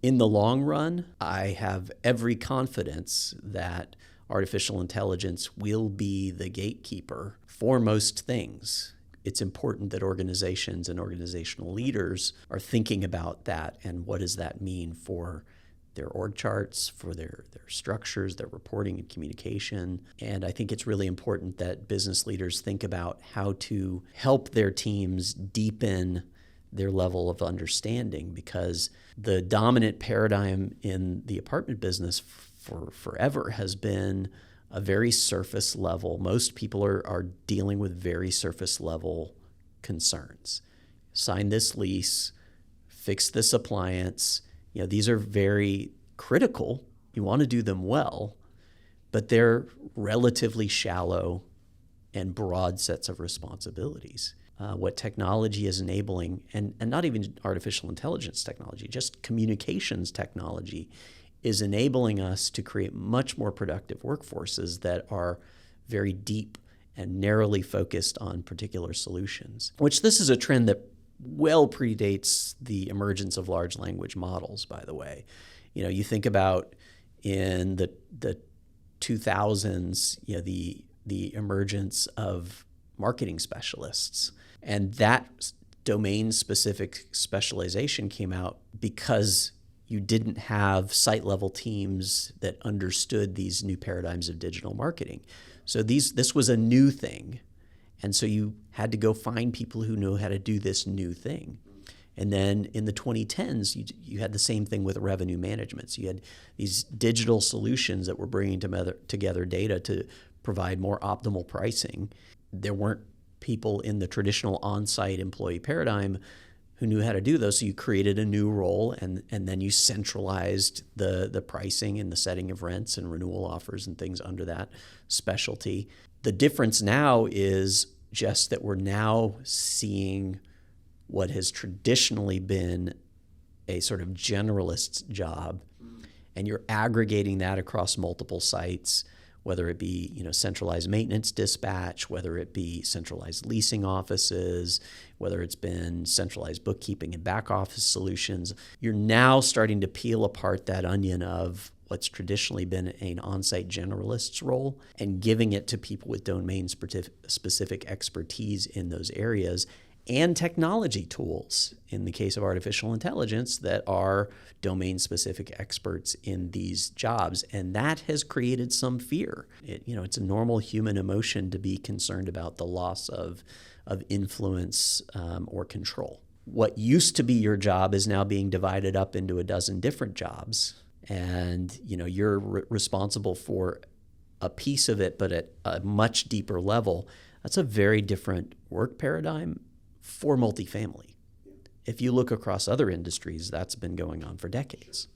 In the long run, I have every confidence that artificial intelligence will be the gatekeeper for most things. It's important that organizations and organizational leaders are thinking about that and what does that mean for their org charts, for their structures, their reporting and communication. And I think it's really important that business leaders think about how to help their teams deepen their level of understanding, because the dominant paradigm in the apartment business for forever has been a very surface level. Most people are dealing with very surface level concerns. Sign this lease, fix this appliance. These are very critical. You want to do them well, but they're relatively shallow and broad sets of responsibilities. What technology is enabling, and not even artificial intelligence technology, just communications technology, is enabling us to create much more productive workforces that are very deep and narrowly focused on particular solutions, which this is a trend that well predates the emergence of large language models, by the way. You think about in the 2000s, the emergence of marketing specialists. And that domain-specific specialization came out because you didn't have site-level teams that understood these new paradigms of digital marketing. So this was a new thing. And so you had to go find people who know how to do this new thing. And then in the 2010s, you had the same thing with revenue management. So you had these digital solutions that were bringing together data to provide more optimal pricing. There weren't people in the traditional on-site employee paradigm who knew how to do those. So you created a new role, and then you centralized the pricing and the setting of rents and renewal offers and things under that specialty. The difference now is just that we're now seeing what has traditionally been a sort of generalist's job, and you're aggregating that across multiple sites, whether it be centralized maintenance dispatch, whether it be centralized leasing offices, whether it's been centralized bookkeeping and back office solutions. You're now starting to peel apart that onion of what's traditionally been an on-site generalist's role and giving it to people with domain-specific expertise in those areas, and technology tools, in the case of artificial intelligence, that are domain-specific experts in these jobs. And that has created some fear. It's a normal human emotion to be concerned about the loss of influence or control. What used to be your job is now being divided up into a dozen different jobs. And you're responsible for a piece of it, but at a much deeper level. That's a very different work paradigm for multifamily. If you look across other industries, that's been going on for decades.